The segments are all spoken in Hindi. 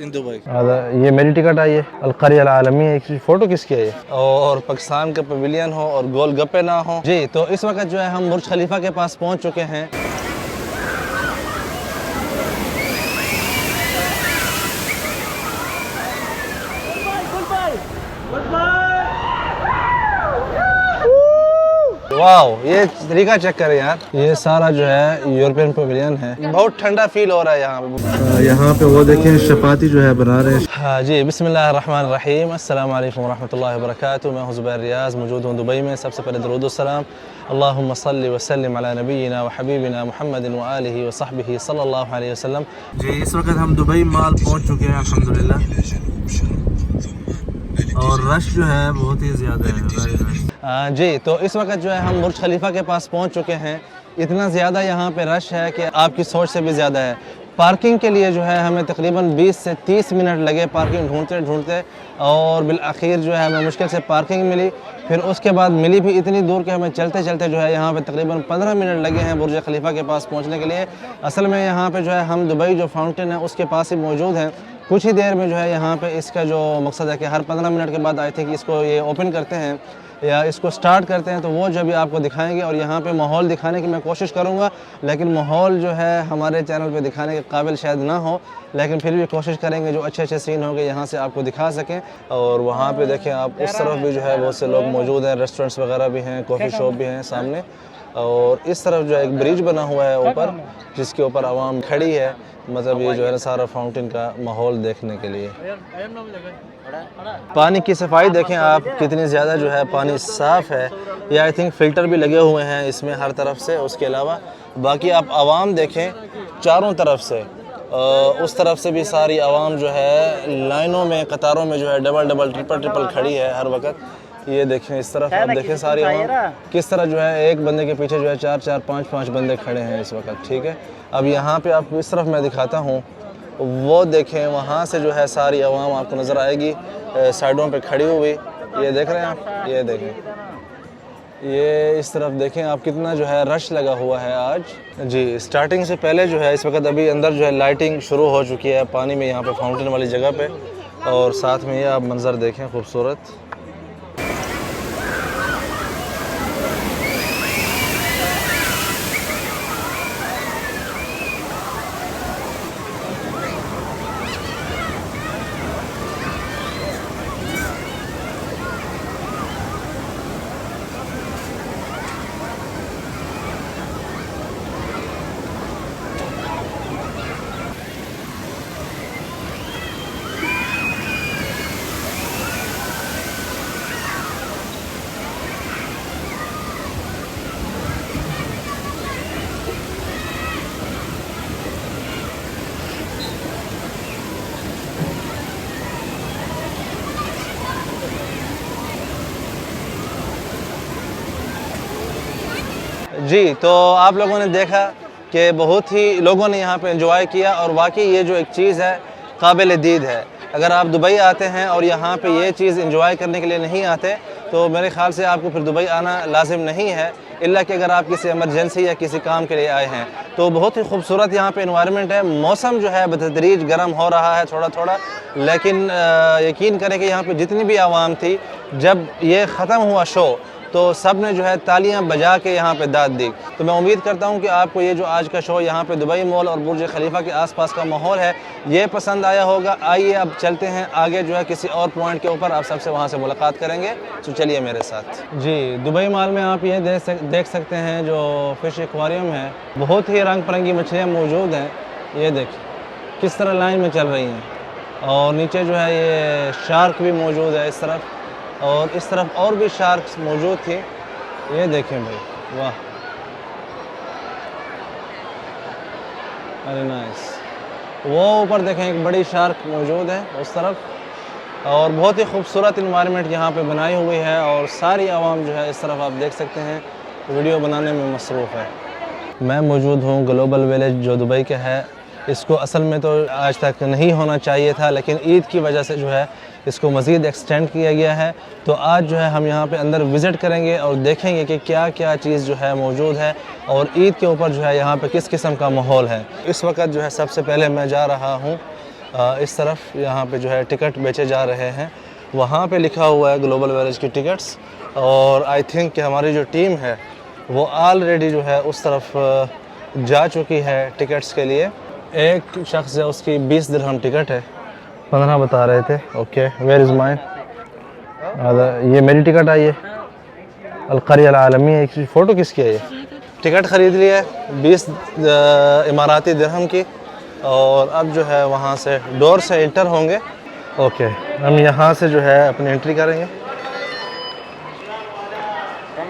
in Dubai. ये मेरी टिकट आई है अलकरिया आलमी है। फ़ोटो किसकी है ये? और पाकिस्तान का पवेलियन हो और गोल गप्पे ना हो। जी, तो इस वक्त जो है हम बुर्ज खलीफा के पास पहुंच चुके हैं। वाह, ये तरीका चेक करें यार। ये सारा जो है यूरोपियन पवेलियन है। बहुत ठंडा फील हो रहा है यहाँ पे। यहाँ पे वो देखें चपाती जो है बना रहे हैं। हाँ जी, बिस्मिल्लाहिर्रहमानिर्रहीम, अस्सलाम वालेकुम रहमतुल्लाहि व बरकातुहू। मैं हूं ज़ुबैर रियाज़, मौजूद हूँ दुबई में। सबसे पहले दरूद व सलाम अल्लाहुम्मा सल्लि व सल्लिम अला नबीना व हबीबिना मुहम्मदिन व आलिहि व सहबिही सल्लल्लाहु अलैहि वसल्लम। जी, इस वक्त हम दुबई मॉल पहुँच चुके हैं अल्हम्दुलिल्लाह। और रश जो है बहुत ही ज़्यादा है। जी, तो इस वक्त जो है हम बुर्ज खलीफा के पास पहुंच चुके हैं। इतना ज़्यादा यहाँ पे रश है कि आपकी सोच से भी ज़्यादा है। पार्किंग के लिए जो है हमें तकरीबन 20 से 30 मिनट लगे पार्किंग ढूंढते ढूंढते, और बिल आखिर जो है हमें मुश्किल से पार्किंग मिली। फिर उसके बाद मिली भी इतनी दूर कि हमें चलते चलते जो है यहाँ पे तकरीबन 15 मिनट लगे हैं बुर्ज खलीफा के पास पहुँचने के लिए। असल में यहाँ पे जो है हम दुबई जो फाउंटेन है उसके पास ही मौजूद हैं। कुछ ही देर में जो है यहाँ पे इसका जो मकसद है कि हर 15 मिनट के बाद आई थिंक इसको ये ओपन करते हैं या इसको स्टार्ट करते हैं, तो वो जब भी आपको दिखाएंगे। और यहाँ पे माहौल दिखाने की मैं कोशिश करूँगा, लेकिन माहौल जो है हमारे चैनल पे दिखाने के काबिल शायद ना हो, लेकिन फिर भी कोशिश करेंगे जो अच्छे अच्छे सीन होंगे यहाँ से आपको दिखा सकें। और वहाँ पे देखें आप, उस तरफ भी जो है बहुत से लोग मौजूद हैं, रेस्टोरेंट्स वगैरह भी हैं, कॉफ़ी शॉप भी हैं सामने। और इस तरफ जो है एक ब्रिज बना हुआ है ऊपर, जिसके ऊपर आवाम खड़ी है, मतलब ये जो है ना सारा फाउंटेन का माहौल देखने के लिए। पानी की सफाई देखें आप, कितनी ज़्यादा जो है पानी साफ़ है। ये आई थिंक फ़िल्टर भी लगे हुए हैं इसमें हर तरफ से। उसके अलावा बाकी आप आवाम देखें चारों तरफ से, उस तरफ से भी सारी आवाम जो है लाइनों में, कतारों में जो है डबल डबल ट्रिपल खड़ी है हर वक्त। ये देखें इस तरफ आप देखें सारी आवाम किस तरह जो है एक बंदे के पीछे जो है 4-4, 5-5 बंदे खड़े हैं इस वक्त। ठीक है, अब यहाँ पे आपको इस तरफ मैं दिखाता हूँ, वो देखें वहाँ से जो है सारी आवाम आपको नज़र आएगी साइडों पे खड़ी हुई। ये देख रहे हैं आप, ये देखें, ये इस तरफ देखें आप कितना जो है रश लगा हुआ है आज। जी, स्टार्टिंग से पहले जो है इस वक्त अभी अंदर जो है लाइटिंग शुरू हो चुकी है पानी में, यहाँ पे फाउंटेन वाली जगह पे। और साथ में ये आप मंज़र देखें खूबसूरत। जी, तो आप लोगों ने देखा कि बहुत ही लोगों ने यहाँ पे एंजॉय किया, और वाकई ये जो एक चीज़ है काबिल दीद है। अगर आप दुबई आते हैं और यहाँ पे ये चीज़ एंजॉय करने के लिए नहीं आते, तो मेरे ख़्याल से आपको फिर दुबई आना लाजिम नहीं है, इल्ला कि अगर आप किसी इमरजेंसी या किसी काम के लिए आए हैं। तो बहुत ही खूबसूरत यहाँ पे इन्वायरमेंट है। मौसम जो है बतदरीज गर्म हो रहा है थोड़ा थोड़ा, लेकिन यकीन करें कि यहाँ पे जितनी भी आवाम थी, जब ये ख़त्म हुआ शो तो सब ने जो है तालियां बजा के यहाँ पे दाद दी। तो मैं उम्मीद करता हूँ कि आपको ये जो आज का शो यहाँ पे दुबई मॉल और बुर्ज खलीफा के आसपास का माहौल है, ये पसंद आया होगा। आइए अब चलते हैं आगे जो है किसी और पॉइंट के ऊपर, आप सबसे वहाँ से मुलाकात करेंगे। तो चलिए मेरे साथ। जी, दुबई मॉल में आप ये देख सकते हैं जो फ़िश एक्वेरियम है, बहुत ही रंग बिरंगी मछलियाँ मौजूद हैं। ये देखिए किस तरह लाइन में चल रही हैं। और नीचे जो है ये शार्क भी मौजूद है इस तरफ, और इस तरफ और भी शार्क्स मौजूद थे। ये देखें भाई, वाह, अरे नाइस। वो ऊपर देखें एक बड़ी शार्क मौजूद है उस तरफ, और बहुत ही खूबसूरत इन्वायरमेंट यहाँ पे बनाई हुई है। और सारी आवाम जो है इस तरफ आप देख सकते हैं वीडियो बनाने में मसरूफ़ है। मैं मौजूद हूँ ग्लोबल विलेज जो दुबई का है। इसको असल में तो आज तक नहीं होना चाहिए था, लेकिन ईद की वजह से जो है इसको मज़ीद एक्सटेंड किया गया है। तो आज जो है हम यहाँ पे अंदर विज़िट करेंगे और देखेंगे कि क्या क्या चीज़ जो है मौजूद है और ईद के ऊपर जो है यहाँ पे किस किस्म का माहौल है। इस वक्त जो है सबसे पहले मैं जा रहा हूँ इस तरफ, यहाँ पे जो है टिकट बेचे जा रहे हैं। वहाँ पे लिखा हुआ है ग्लोबल विलेज की टिकट्स, और आई थिंक कि हमारी जो टीम है वो ऑलरेडी जो है उस तरफ जा चुकी है टिकट्स के लिए। एक शख्स है उसकी 20 दिरहम टिकट है, 15 बता रहे थे। Okay, where is mine? ये मेरी टिकट आई है, अलक़रिया आलमी है। फ़ोटो किसकी है? ये टिकट ख़रीद लिया है 20 इमाराती दिरहम की, और अब जो है वहाँ से डोर से एंटर होंगे। ओके, हम यहाँ से जो है अपनी एंट्री करेंगे।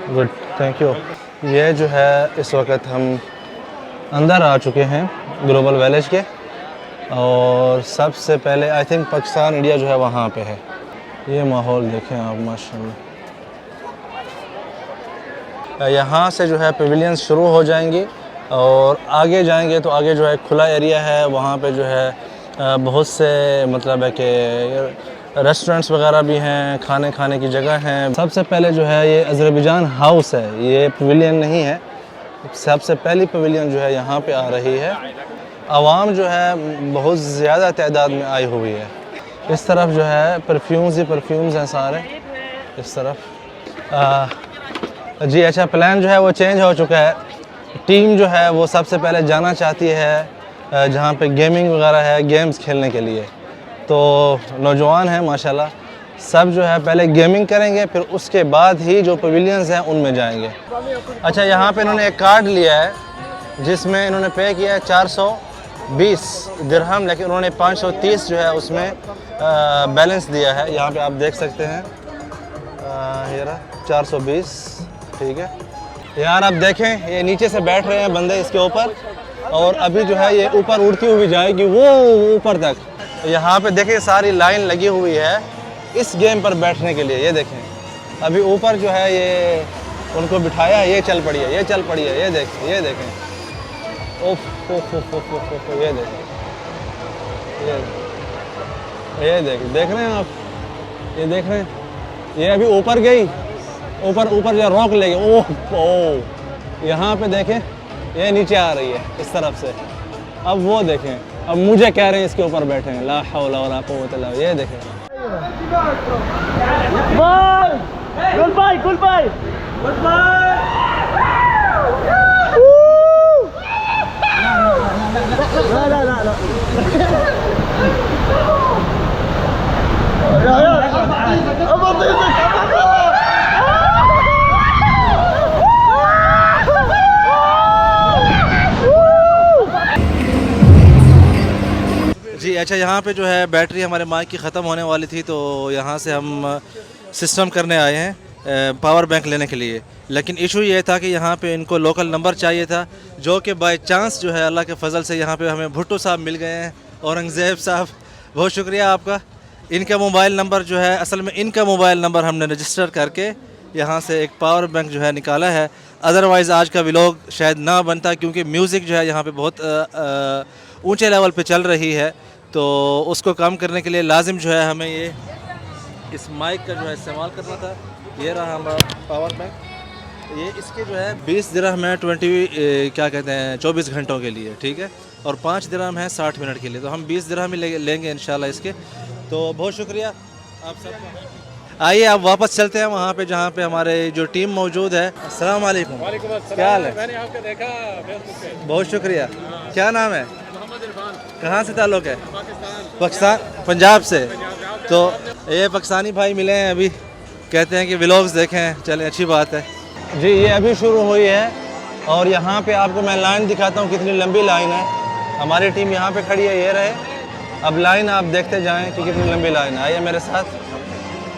Good, thank you. ये जो है इस वक्त हम अंदर आ चुके हैं ग्लोबल विलेज के, और सबसे पहले आई थिंक पाकिस्तान इंडिया जो है वहाँ पे है। ये माहौल देखें आप, माशाल्लाह। यहाँ से जो है पवेलियंस शुरू हो जाएंगी और आगे जाएंगे तो आगे जो है खुला एरिया है, वहाँ पे जो है बहुत से मतलब है कि रेस्टोरेंट्स वगैरह भी हैं, खाने की जगह हैं। सबसे पहले जो है ये अज़रबैजान हाउस है, ये पवेलियन नहीं है। सबसे पहली पवेलियन जो है यहाँ पे आ रही है। आवाम जो है बहुत ज़्यादा तादाद में आई हुई है। इस तरफ जो है परफ्यूम्स ही परफ्यूम्स हैं सारे इस तरफ। जी अच्छा, प्लान जो है वो चेंज हो चुका है। टीम जो है वो सबसे पहले जाना चाहती है जहाँ पे गेमिंग वगैरह है, गेम्स खेलने के लिए। तो नौजवान हैं माशाल्लाह, सब जो है पहले गेमिंग करेंगे, फिर उसके बाद ही जो पवेलियंस हैं उनमें जाएंगे। अच्छा, यहाँ पे इन्होंने एक कार्ड लिया है जिसमें इन्होंने पे किया है 420 दिरहम, लेकिन उन्होंने 530 जो है उसमें बैलेंस दिया है। यहाँ पे आप देख सकते हैं, ये रहा 420, ठीक है। यार आप देखें, ये नीचे से बैठ रहे हैं बंदे इसके ऊपर, और अभी जो है ये ऊपर उड़ती हुई जाएगी वो ऊपर तक। यहाँ पे देखें सारी लाइन लगी हुई है इस गेम पर बैठने के लिए। ये देखें, अभी ऊपर जो है ये उनको बिठाया है, ये चल पड़ी है, ये चल पड़ी है। ये देखें, ये देखें, ओफ ओफ ओफ ओफ ओफ, ये देखें, ये देखें, देख रहे हैं आप, ये देख रहे हैं, ये अभी ऊपर गई, ऊपर जो रोक लेगी। ओह ओह, यहाँ पे देखें ये नीचे आ रही है इस तरफ से। अब वो देखें, अब मुझे कह रहे हैं इसके ऊपर बैठे हैं। ला हौला वला कुव्वता इल्ला बिल्लाह। ये देखें, गुड बाय। जी अच्छा, यहाँ पे जो है बैटरी हमारे माइक की ख़त्म होने वाली थी, तो यहाँ से हम सिस्टम करने आए हैं पावर बैंक लेने के लिए। लेकिन इशू ये था कि यहाँ पे इनको लोकल नंबर चाहिए था, जो कि बाय चांस जो है अल्लाह के फजल से यहाँ पे हमें भुट्टो साहब मिल गए हैं, औरंगज़ेब साहब, बहुत शुक्रिया आपका। इनका मोबाइल नंबर जो है, असल में इनका मोबाइल नंबर हमने रजिस्टर करके यहाँ से एक पावर बैंक जो है निकाला है। अदरवाइज़ आज का व्लॉग शायद ना बनता, क्योंकि म्यूज़िक जो है यहाँ पे बहुत ऊंचे लेवल पे चल रही है, तो उसको कम करने के लिए लाजिम जो है हमें ये इस माइक का जो है इस्तेमाल करना था। ये रहा हमारा पावर बैंक। ये इसके जो है 20 दिरहम है 24 घंटों के लिए, ठीक है, और 5 दिरहम है 60 मिनट के लिए। तो हम 20 दिरहम ही लेंगे इंशाल्लाह इसके। तो बहुत शुक्रिया आप सबका। आइए अब वापस चलते हैं वहाँ पे जहाँ पे हमारे जो टीम मौजूद है। अस्सलाम वालेकुम। क्या हाल है? मैंने आपको देखा फेसबुक पे। बहुत शुक्रिया। क्या नाम है? मोहम्मद इरफान। कहाँ से ताल्लुक़ है? पाकिस्तान, पंजाब से। तो ये पाकिस्तानी भाई मिले हैं अभी, कहते हैं कि व्लॉग्स देखें। चलें, अच्छी बात है जी। ये अभी शुरू हुई है, और यहाँ पे आपको मैं लाइन दिखाता हूँ, कितनी लंबी लाइन है। हमारी टीम यहाँ पे खड़ी है, ये रहे। अब लाइन आप देखते जाएं कि कितनी लंबी लाइन है। आइए मेरे साथ,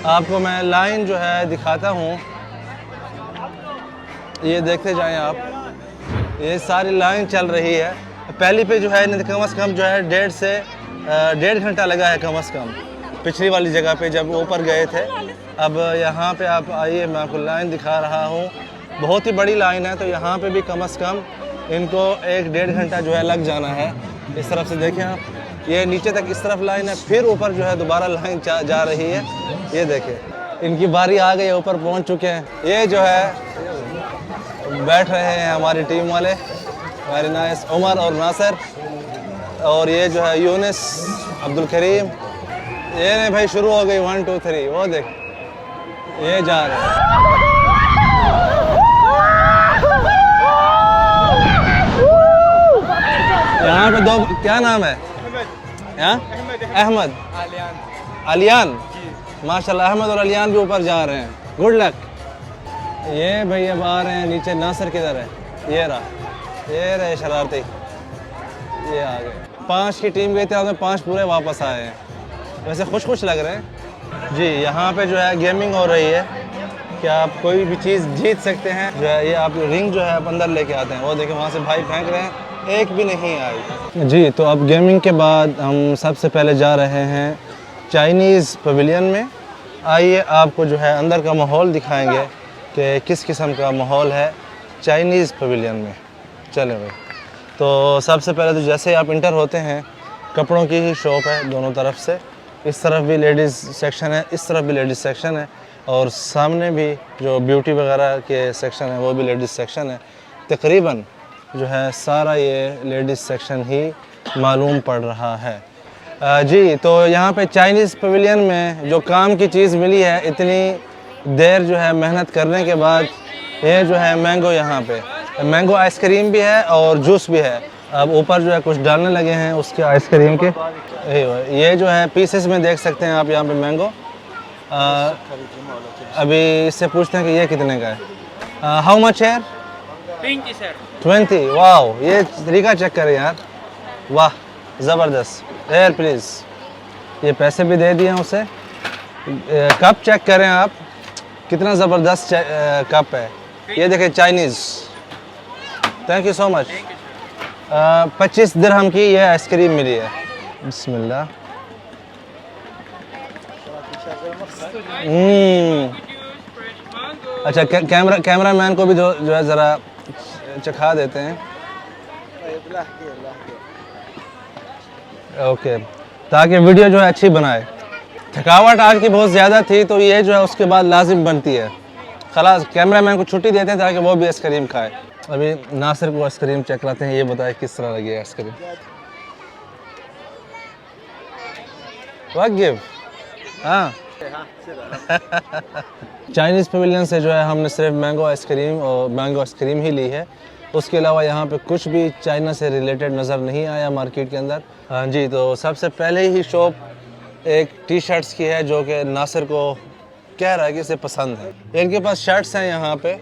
आपको मैं लाइन जो है दिखाता हूँ, ये देखते जाएं आप। ये सारी लाइन चल रही है। पहली पे जो है कम से कम जो है 1.5 घंटा लगा है कम से कम, पिछली वाली जगह पे जब ऊपर गए थे। अब यहाँ पे आप आइए, मैं आपको लाइन दिखा रहा हूँ। बहुत ही बड़ी लाइन है, तो यहाँ पे भी कम से कम इनको 1-1.5 घंटा जो है लग जाना है। इस तरफ से देखें आप, ये नीचे तक इस तरफ लाइन है, फिर ऊपर जो है दोबारा लाइन जा रही है। ये देखें, इनकी बारी आ गई है, ऊपर पहुंच चुके हैं। ये जो है बैठ रहे हैं हमारी टीम वाले, वेरी नाइस, उमर और नासिर, और ये जो है यूनिस, अब्दुल करीम। ये नहीं भाई, शुरू हो गई 1 2 3, वो देख ये जा रहे हैं। यहाँ पे दो, क्या नाम है यहाँ? अहमद, अलियान, माशाल्लाह। अहमद और अलियान भी ऊपर जा रहे हैं, गुड लक। ये भाई अब आ रहे हैं नीचे। नासिर किधर है? ये रहे शरारती, ये आ गए। 5 की टीम गई थी, उसमें 5 पूरे वापस आए हैं। वैसे खुश लग रहे हैं जी। यहाँ पे जो है गेमिंग हो रही है कि आप कोई भी चीज़ जीत सकते हैं। जो है ये आप रिंग जो है आप अंदर लेके आते हैं, वो देखिए वहाँ से भाई फेंक रहे हैं, एक भी नहीं आई जी। तो अब गेमिंग के बाद हम सबसे पहले जा रहे हैं चाइनीज़ पवेलियन में। आइए आपको जो है अंदर का माहौल दिखाएंगे कि किस किस्म का माहौल है चाइनीज़ पवेलियन में। चलें भाई। तो सबसे पहले तो जैसे आप इंटर होते हैं, कपड़ों की ही शॉप है दोनों तरफ से। इस तरफ भी लेडीज़ सेक्शन है, इस तरफ भी लेडीज़ सेक्शन है, और सामने भी जो ब्यूटी वगैरह के सेक्शन है वो भी लेडीज़ सेक्शन है। तकरीबन जो है सारा ये लेडीज़ सेक्शन ही मालूम पड़ रहा है जी। तो यहाँ पे चाइनीज़ पवेलियन में जो काम की चीज़ मिली है, इतनी देर जो है मेहनत करने के बाद, ये जो है मैंगो, यहाँ पे मैंगो आइसक्रीम भी है और जूस भी है। अब ऊपर जो है कुछ डालने लगे हैं उसके आइसक्रीम के। ये जो है पीसेस में देख सकते हैं आप यहाँ पे मैंगो। अभी इससे पूछते हैं कि ये कितने का है। हाउ मच है? 20 सर। 20, वाह। ये तरीका चेक करें यार, वाह ज़बरदस्त। एयर प्लीज़, ये पैसे भी दे दिए हैं उसे। कप चेक करें आप, कितना ज़बरदस्त कप है। ये देखें Chinese. Thank you so much. 25 दिरहम की ये आइसक्रीम मिली है। बिस्मिल्लाह। अच्छा, कैमरा मैन को भी जो है ज़रा चखा देते हैं। ओके, ताकि वीडियो जो है अच्छी बनाए। थकावट आज की बहुत ज़्यादा थी, तो ये जो है उसके बाद लाजिम बनती है। खलास, कैमरा मैन को छुट्टी देते हैं ताकि वो भी आइसक्रीम खाए। अभी नासिर को आइसक्रीम चेक कराते हैं, ये बताए किस तरह लगी है आइसक्रीम। वाकिफ, हाँ। चाइनीज़ पवेलियन से जो है हमने सिर्फ मैंगो आइसक्रीम ही ली है। उसके अलावा यहाँ पे कुछ भी चाइना से रिलेटेड नज़र नहीं आया मार्केट के अंदर। हाँ जी। तो सबसे पहले ही शॉप एक टी शर्ट्स की है, जो कि नासिर को कह रहा है कि इसे पसंद है। इनके पास शर्ट्स हैं, यहाँ पे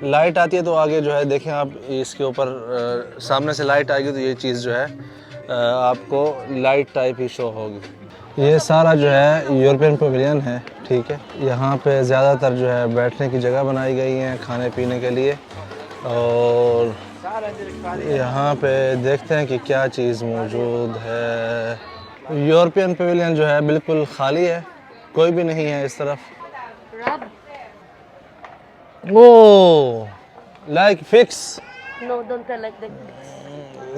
लाइट आती है तो आगे जो है देखें आप, इसके ऊपर सामने से लाइट आएगी तो ये चीज़ जो है आपको लाइट टाइप ही शो होगी। ये सारा जो है यूरोपियन पवेलियन है, ठीक है। यहाँ पे ज़्यादातर जो है बैठने की जगह बनाई गई है खाने पीने के लिए, और यहाँ पे देखते हैं कि क्या चीज़ मौजूद है। यूरोपियन पवेलियन जो है बिल्कुल खाली है, कोई भी नहीं है इस तरफ। Oh, like fix? No, don't tell like that.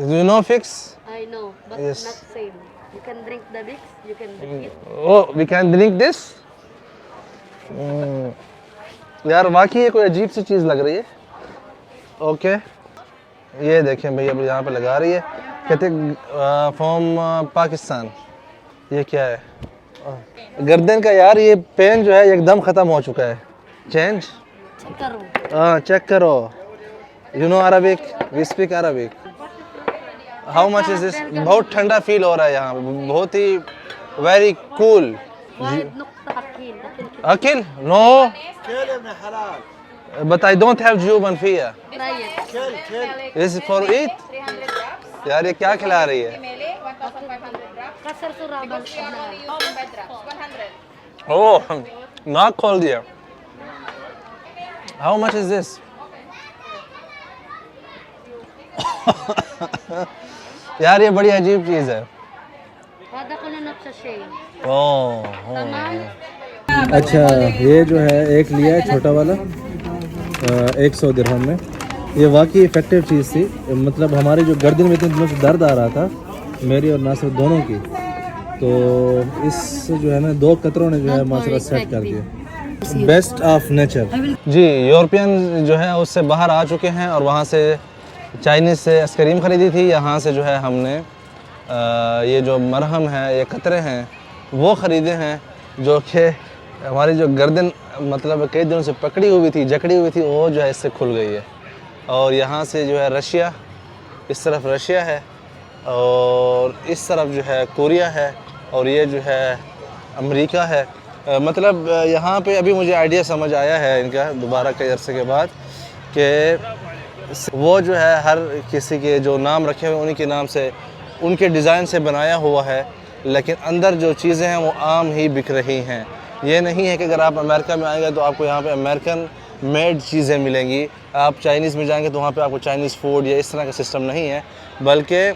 Do you know fix? I know, but Yes. not same. You can drink the mix, you can drink it. Oh, we can drink this? यार वाकई ये कोई अजीब सी चीज़ लग रही है। ओके, ये देखें भाई, अब यहाँ पे लगा रही है, कहते फ्रॉम पाकिस्तान। ये क्या है? गर्दन का यार ये पेन जो है एकदम ख़त्म हो चुका है। चेंज? हाँ, चेक करो। You know Arabic? We speak Arabic. How much is this? बहुत ठंडा फील हो रहा है यहाँ पे, बहुत ही वेरी कूल। अकिल? No, but I don't have जुबन फिया। इज फॉर ईट? यार ये क्या खिला रही है? ओह, नाक खोल दिया। How much is this? यार ये बड़ी अजीब चीज़ है। अच्छा, ये जो है एक लिया है छोटा वाला 100 दिरहम में। ये वाकई इफ़ेक्टिव चीज़ थी, मतलब हमारे जो गर्दन में इतने दिनों से दर्द आ रहा था मेरी और नासिर दोनों की। तो इस जो है ना 2 कतरों ने जो है माशाल्लाह सेट कर दिया। Best of nature. जी, यूरोपियन जो है उससे बाहर आ चुके हैं और वहाँ से चाइनीज़ से आइसक्रीम ख़रीदी थी। यहाँ से जो है हमने ये जो मरहम है, ये कतरे हैं, वो ख़रीदे हैं, जो कि हमारी जो गर्दन मतलब कई दिनों से पकड़ी हुई थी, जकड़ी हुई थी, वो जो है इससे खुल गई है। और यहाँ से जो है रशिया, इस तरफ रशिया है और इस तरफ जो है कोरिया है और ये जो है अमेरिका है। मतलब यहाँ पे अभी मुझे आइडिया समझ आया है इनका दोबारा कई अरसे के बाद कि वो जो है हर किसी के जो नाम रखे हुए उन्हीं के नाम से, उनके डिज़ाइन से बनाया हुआ है, लेकिन अंदर जो चीज़ें हैं वो आम ही बिक रही हैं। ये नहीं है कि अगर आप अमेरिका में आएंगे तो आपको यहाँ पे अमेरिकन मेड चीज़ें मिलेंगी, आप चाइनीज़ में जाएंगे तो वहाँ पे आपको चाइनीज़ फूड या इस तरह का सिस्टम नहीं है, बल्कि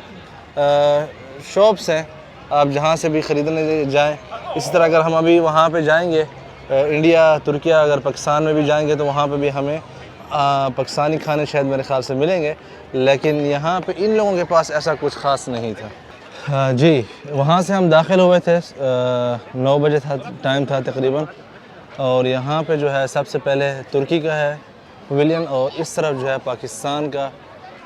शॉप्स हैं, आप जहाँ से भी ख़रीदने जाएं। इसी तरह अगर हम अभी वहाँ पे जाएंगे इंडिया, तुर्किया, अगर पाकिस्तान में भी जाएंगे तो वहाँ पे भी हमें पाकिस्तानी खाने शायद मेरे ख़्याल से मिलेंगे, लेकिन यहाँ पे इन लोगों के पास ऐसा कुछ ख़ास नहीं था। जी, वहाँ से हम दाखिल हुए थे 9 बजे था टाइम था तकरीबन, और यहाँ पे जो है सबसे पहले तुर्की का है पवेलियन और इस तरफ जो है पाकिस्तान का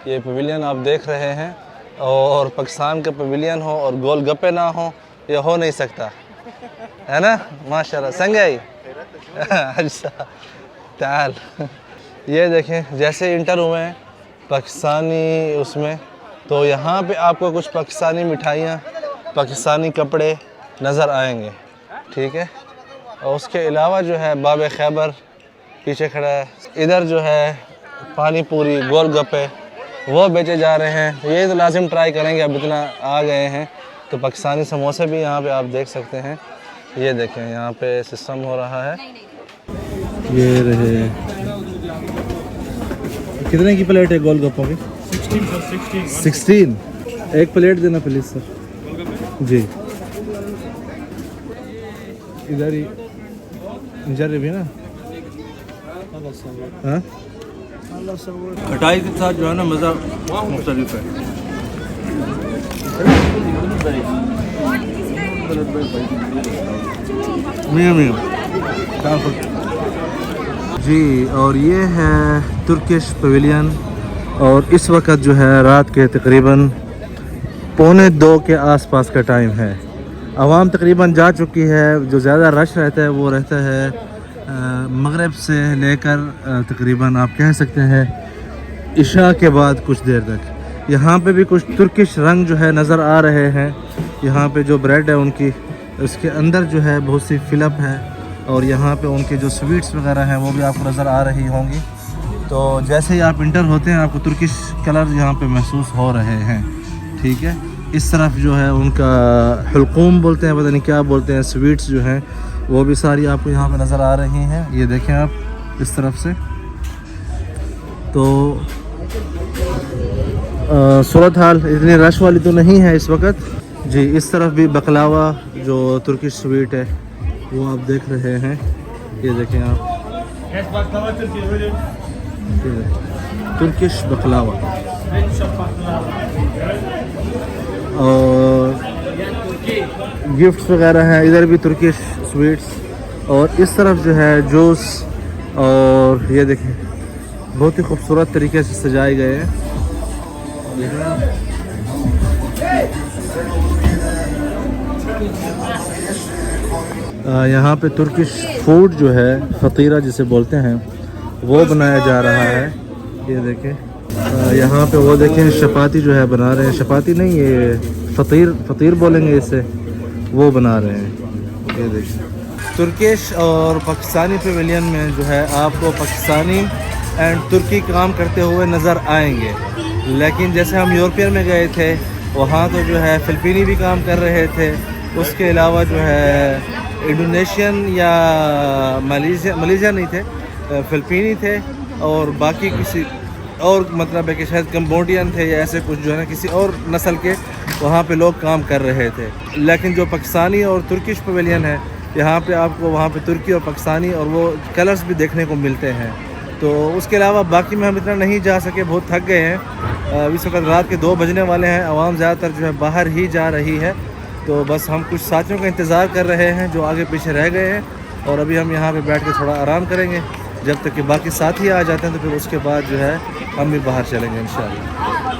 ये पवेलियन आप देख रहे हैं। और पाकिस्तान का पवेलियन हो और गोलगप्पे ना हो, ये हो नहीं सकता, है ना? माशाल्लाह। संगई अच्छा ताल। ये देखें, जैसे इंटर हुए हैं पाकिस्तानी उसमें, तो यहाँ पे आपको कुछ पाकिस्तानी मिठाइयाँ, पाकिस्तानी कपड़े नज़र आएंगे, ठीक है। और उसके अलावा जो है बाब खैबर पीछे खड़ा है, इधर जो है पानी पूरी, गोलगप्पे वो बेचे जा रहे हैं। ये तो लाजिम ट्राई करेंगे, अब इतना आ गए हैं तो। पाकिस्तानी समोसे भी यहाँ पे आप देख सकते हैं। ये देखें यहाँ पे सिस्टम हो रहा है। ये रहे, कितने की प्लेट है गोलगप्पों की? 16। एक प्लेट देना प्लीज़ सर। जी, इधर ही इधर भी ना। हाँ, खटाई के साथ जो है ना मज़ा मुख्तलिफ है। जी, और ये है तुर्किश पवेलियन, और इस वक्त जो है रात के तकरीबन 1:45 के आसपास का टाइम है। आवाम तकरीबन जा चुकी है। जो ज़्यादा रश रहता है वो रहता है मगरिब से लेकर तकरीबन आप कह सकते हैं इशा के बाद कुछ देर तक। यहाँ पे भी कुछ तुर्किश रंग जो है नज़र आ रहे हैं। यहाँ पे जो ब्रेड है उनकी, उसके अंदर जो है बहुत सी फिलअप है, और यहाँ पे उनके जो स्वीट्स वगैरह हैं वो भी आपको नज़र आ रही होंगी। तो जैसे ही आप इंटर होते हैं आपको तुर्किश कलर यहाँ पे महसूस हो रहे हैं, ठीक है। इस तरफ जो है उनका हल्कूम बोलते हैं, पता नहीं क्या बोलते हैं, स्वीट्स जो हैं वो भी सारी आपको यहाँ पे नज़र आ रही हैं। ये देखें आप इस तरफ से। तो सूरत हाल इतनी रश वाली तो नहीं है इस वक्त। जी, इस तरफ भी बकलावा जो तुर्किश स्वीट है वो आप देख रहे हैं। ये देखें आप, तुर्किश बकलावा। और गिफ्ट्स वगैरह हैं, इधर भी तुर्किश स्वीट्स, और इस तरफ जो है जूस, और ये देखें बहुत ही खूबसूरत तरीके से सजाए गए हैं। यहाँ पे तुर्किश फूड जो है फ़तीरा जिसे बोलते हैं वो बनाया जा रहा है। ये देखें यहाँ पे वो देखें चपाती जो है बना रहे हैं, चपाती नहीं ये फ़तीर बोलेंगे इसे, वो बना रहे हैं। ये देखें तुर्किश और पाकिस्तानी पवेलियन में जो है आपको पाकिस्तानी एंड तुर्की काम करते हुए नज़र आएंगे, लेकिन जैसे हम यूरोपियन में गए थे वहाँ तो जो है फ़िलिपीनी भी काम कर रहे थे। उसके अलावा जो है इंडोनेशियन या मलेशिया नहीं थे, फ़िलिपीनी थे, और बाकी किसी और मतलब है कि शायद कंबोडियन थे या ऐसे कुछ जो है ना किसी और नस्ल के वहाँ पे लोग काम कर रहे थे। लेकिन जो पाकिस्तानी और तुर्किश पवेलियन है यहाँ पे आपको वहाँ पे तुर्की और पाकिस्तानी और वो कलर्स भी देखने को मिलते हैं। तो उसके अलावा बाकी में हम इतना नहीं जा सके, बहुत थक गए हैं। इस वक्त रात के 2 बजने वाले हैं। आवाम ज़्यादातर जो है बाहर ही जा रही है, तो बस हम कुछ साथियों का इंतज़ार कर रहे हैं जो आगे पीछे रह गए हैं, और अभी हम यहाँ पे बैठ के थोड़ा आराम करेंगे जब तक कि बाकी साथी आ जाते हैं, तो फिर उसके बाद जो है हम भी बाहर चलेंगे इंशाल्लाह।